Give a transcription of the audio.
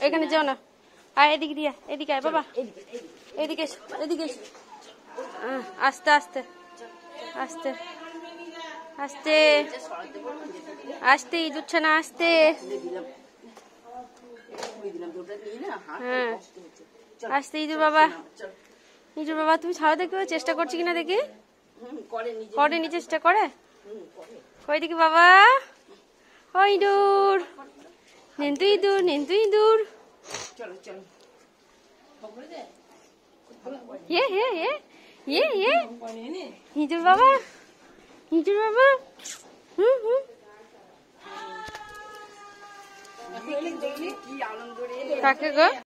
এখানে যাও না, আয় এদিকে দিয়ে, এদিকে আয় বাবা, এদিকে এদিকে। আস্তে আস্তে আস্তে আস্তে আস্তে, ইঁদুরছে না, আস্তে। হ্যাঁ আস্তে, ইঁদুর বাবা, ইঁদুর বাবা তুমি ছাড়ো দেখো চেষ্টা করছি কিনা দেখি। করেনি, চেষ্টা করে কই দেখি বাবা। ও ইঁদুর, নেন্তু ইঁদুর, নেন্তু ইঁদুর। হে হে হে হে হে, ইঁদুর বাবা, ইঁদুর বাবা। কাকে গো?